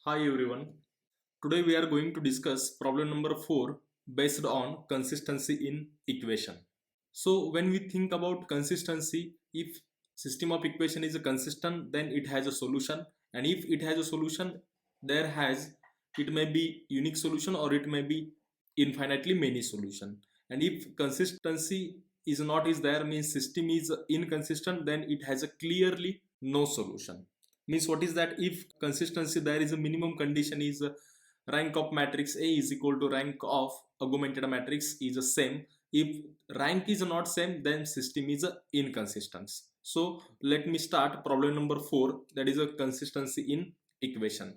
Hi everyone. Today we are going to discuss problem number 4 based on consistency in equation. So when we think about consistency, if system of equation is a consistent, then it has a solution, and if it has a solution, it may be unique solution or it may be infinitely many solution. And if consistency is not is there, means system is inconsistent, then it has a clearly no solution. Means what is that? If consistency there is a minimum condition is rank of matrix A is equal to rank of augmented matrix is the same. If rank is not same, then system is inconsistent. So let me start problem number 4, that is a consistency in equation.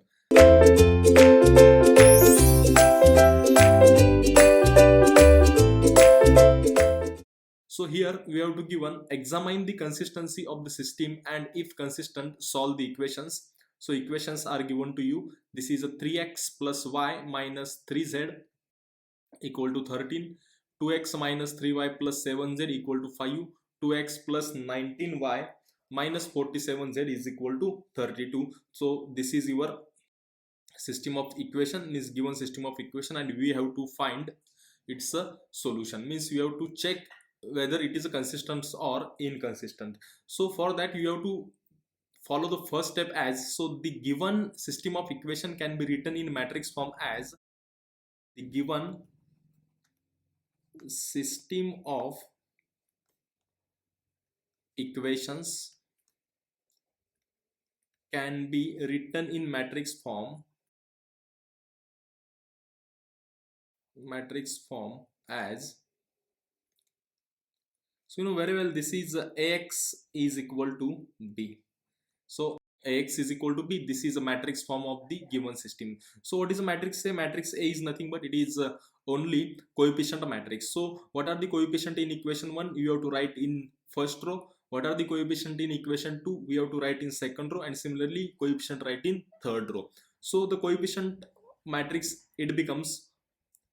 So here we have to given examine the consistency of the system, and if consistent solve the equations. So equations are given to you. This is a 3x plus y minus 3z equal to 13, 2x minus 3y plus 7z equal to 5, 2x plus 19y minus 47z is equal to 32. So this is your system of equation, is given system of equation, and we have to find its a solution. Means we have to check whether it is a consistent or inconsistent. So for that you have to follow the first step. As so the given system of equation can be written in matrix form as the given system of equations can be written in matrix form as, so you know very well, this is ax is equal to b. So ax is equal to b, this is a matrix form of the given system. So what is a matrix A? Matrix A is nothing but it is only coefficient matrix. So what are the coefficient in equation 1? You have to write in first row. What are the coefficient in equation 2? We have to write in second row, and similarly coefficient write in third row. So the coefficient matrix, it becomes,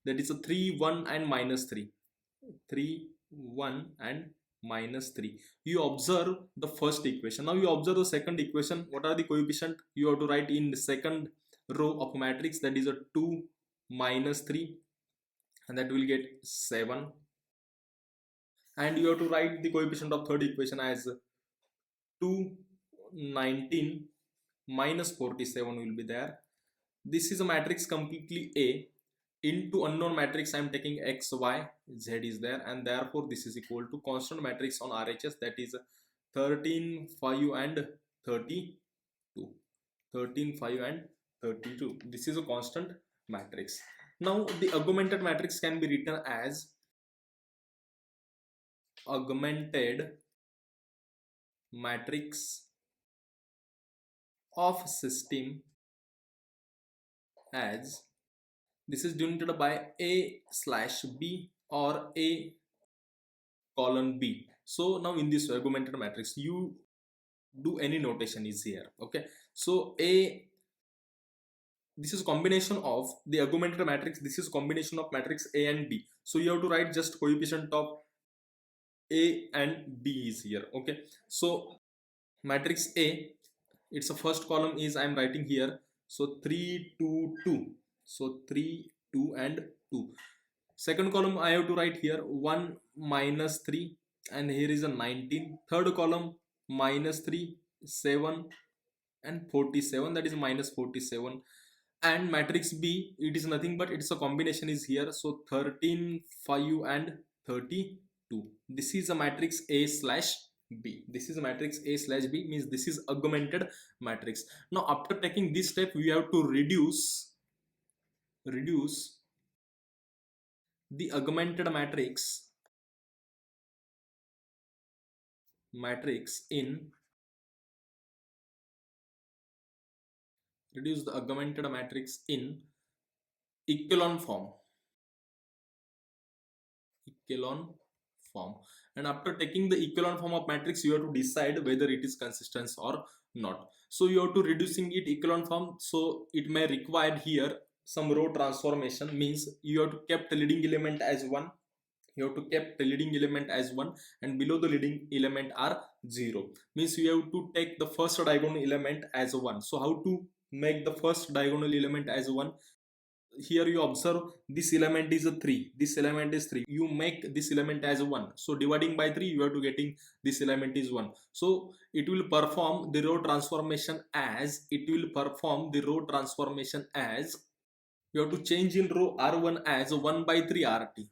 that is a 3 1 and minus 3, 3 1 and minus 3. You observe the first equation. Now you observe the second equation. What are the coefficient? You have to write in the second row of matrix, that is a 2 minus 3, and that will get 7. And you have to write the coefficient of third equation as 2 19 minus 47 will be there. This is a matrix completely A. Into unknown matrix I am taking x, y, z is there, and therefore this is equal to constant matrix on RHS, that is 13 5 and 32. 13 5 and 32, this is a constant matrix. Now the augmented matrix can be written as augmented matrix of system as, this is denoted by A slash B or A colon B. So now in this augmented matrix, you do any notation is here. Okay, so A, this is combination of the augmented matrix, this is combination of matrix A and B. So you have to write just coefficient of A and B is here. Okay, so matrix A, its a first column is I am writing here, so 3 2 2, so 3 2 and 2. Second column I have to write here 1 minus 3, and here is a 19. Third column minus 3, 7 and 47, that is minus 47. And matrix B, it is nothing but it's a combination is here, so 13 5 and 32. This is a matrix A slash B. This is a matrix A slash B, means this is augmented matrix. Now after taking this step, we have to reduce the augmented matrix in reduce the augmented matrix in echelon form. And after taking the echelon form of matrix, you have to decide whether it is consistent or not. So you have to reducing it echelon form, so it may require here some row transformation. Means you have to kept the leading element as 1, you have to kept the leading element as 1, and below the leading element are 0. Means you have to take the first diagonal element as 1. So how to make the first diagonal element as 1. Here you observe this element is a 3, this element is 3, you make this element as a 1, so dividing by 3 you are to getting this element is 1. So it will perform the row transformation as, you have to change in row r1 as 1 by 3 rt.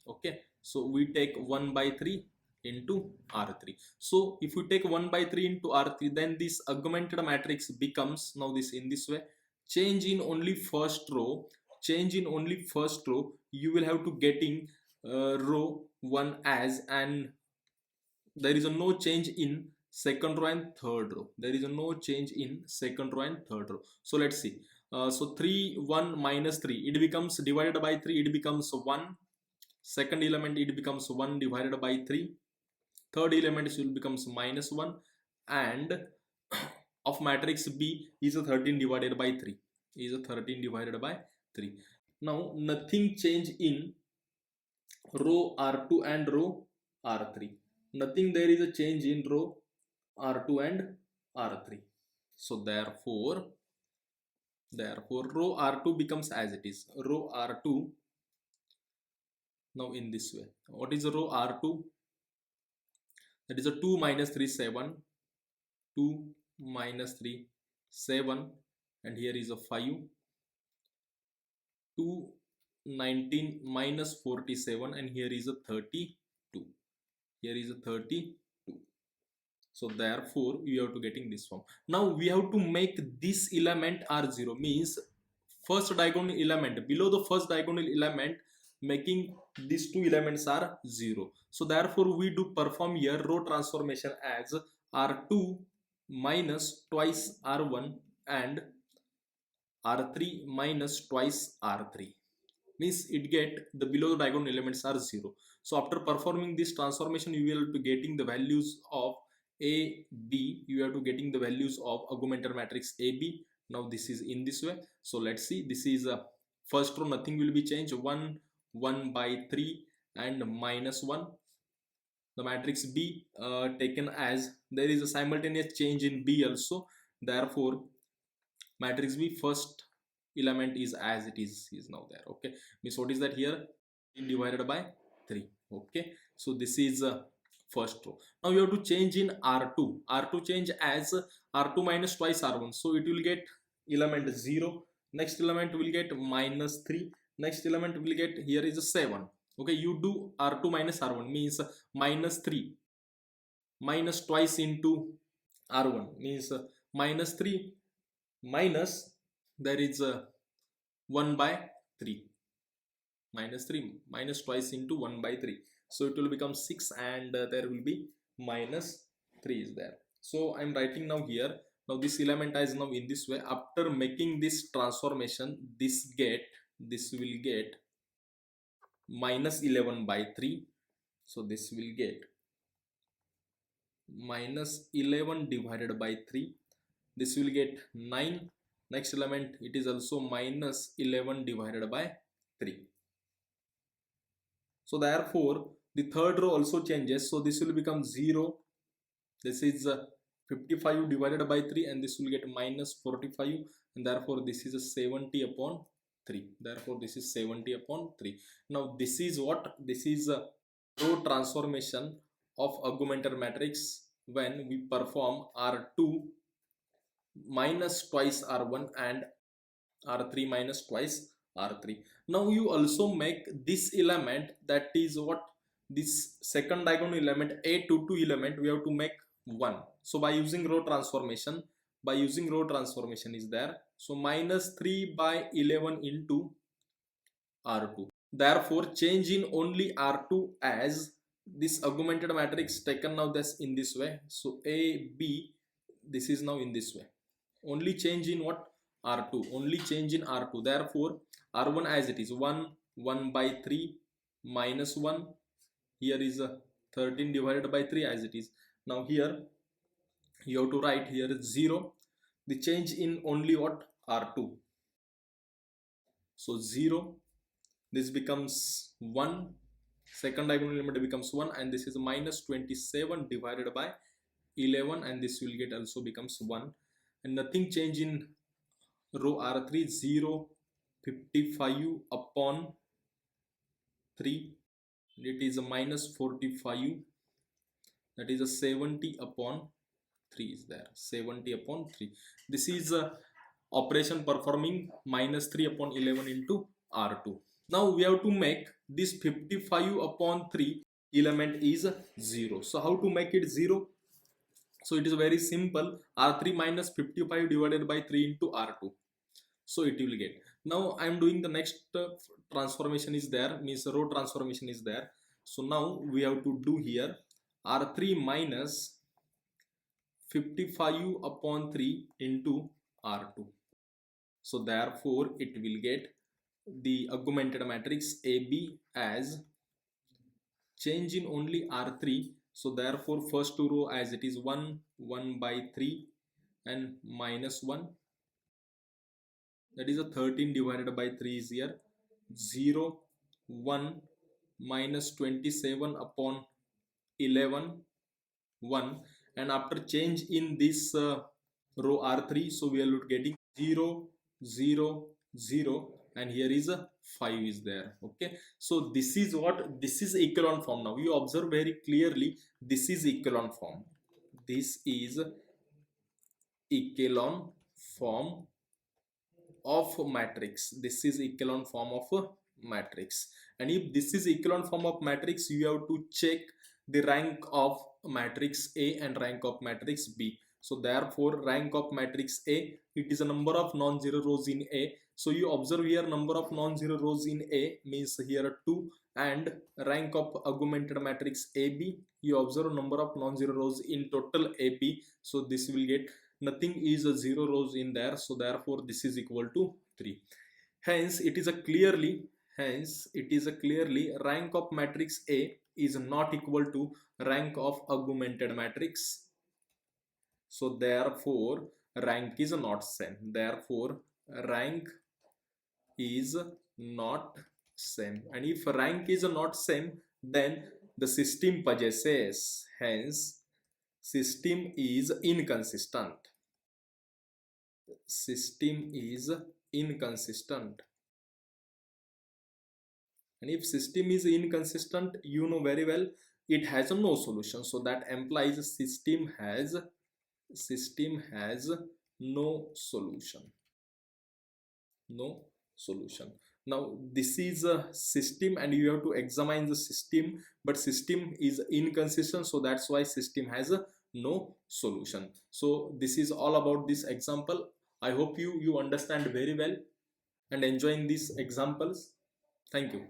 Okay, so we take 1 by 3 into r3. So if we take 1 by 3 into r3, then this augmented matrix becomes now this in this way. Change in only first row, you will have to getting row 1 as, and there is a no change in second row and third row, so let's see. So 3 1 minus 3, it becomes divided by 3, it becomes 1. Second element, it becomes 1 divided by 3. Third element will becomes minus 1, and of matrix B is a 13 divided by 3, now nothing change in row r2 and row r3, nothing there is a change in row r2 and r3. So therefore row r2 becomes as it is, row r2 now in this way. What is row r2? That is a 2 minus 3 7, 2 minus 3 7, and here is a 5, 2 19 minus 47, and here is a 32, so therefore you have to getting this form. Now we have to make this element r0, means first diagonal element, below the first diagonal element, making these two elements are 0. So therefore we do perform here row transformation as r2 minus twice r1 and r3 minus twice r3, means it get the below the diagonal elements are 0. So after performing this transformation, you will be getting the values of a b, you have to getting the values of augmented matrix ab. Now this is in this way. So let's see, this is a first row, nothing will be changed, 1 1 by 3 and minus 1. The matrix b taken as, there is a simultaneous change in b also, therefore matrix b first element is as it is now there. Okay, means what is that here, divided by 3. Okay, so this is first row. Now you have to change in r2 change as r2 minus twice r1, so it will get element 0, next element will get minus 3, next element will get here is a 7. Okay, you do r2 minus r1, means minus 3 minus twice into r1, means minus 3 minus, there is a 1 by 3, minus 3 minus twice into 1 by 3, so it will become 6, and there will be minus 3 is there. So I'm writing now here. Now this element is now in this way. After making this transformation, this will get minus 11 by 3, so this will get minus 11 divided by 3, this will get 9. Next element, it is also minus 11 divided by 3. So therefore the third row also changes, so this will become 0. This is 55 divided by 3, and this will get minus 45, and therefore this is a 70 upon 3. Now this is what, this is a row transformation of augmented matrix when we perform r2 minus twice r1 and r3 minus twice r3. Now you also make this element, that is what, this second diagonal element a22 element, we have to make 1. So by using row transformation, is there, so minus 3 by 11 into r2. Therefore change in only r2 as this augmented matrix taken now this in this way. So a b, this is now in this way, only change in what, r2, therefore r1 as it is 1 1 by 3 minus 1, here is a 13 divided by 3 as it is. Now here you have to write here 0, the change in only what, r2, so 0, this becomes 1, second diagonal element becomes 1, and this is minus 27 divided by 11, and this will get also becomes 1, and nothing change in row R3 0, 55 upon 3, it is a minus 45, that is a 70 upon 3 is there, 70 upon 3. This is a operation performing minus 3 upon 11 into R2. Now we have to make this 55 upon 3 element is 0. So how to make it 0? So it is very simple, R3 minus 55 divided by 3 into R2. So it will get. Now I am doing the next transformation is there, means row transformation is there. So now we have to do here R3 minus 55 upon 3 into R2. So therefore it will get the augmented matrix AB as change in only R3. So therefore first two row as it is 1, 1 by 3 and minus 1, that is a 13 divided by 3 is here, 0, 1 minus 27 upon 11, 1, and after change in this row R3, so we are getting 0, 0, 0, and here is a 5 is there. Okay, so this is what, this is echelon form. Now you observe very clearly, this is echelon form, this is echelon form of matrix. This is echelon form of a matrix, and if this is echelon form of matrix, you have to check the rank of matrix A and rank of matrix B. So therefore rank of matrix A, it is a number of non-zero rows in A. So you observe here number of non-zero rows in A means here 2, and rank of augmented matrix AB, you observe number of non-zero rows in total AB. So this will get, nothing is a 0 rows in there, so therefore this is equal to 3. Hence it is a clearly, rank of matrix A is not equal to rank of augmented matrix. So therefore rank is not same, therefore rank is not same, and if rank is not same, then the system possesses, hence system is inconsistent. System is inconsistent, and if system is inconsistent, you know very well, it has no solution. So that implies system has no solution, no solution. Now this is a system and you have to examine the system, but system is inconsistent, so that's why system has a no solution. So this is all about this example. I hope you understand very well and enjoying these examples. Thank you.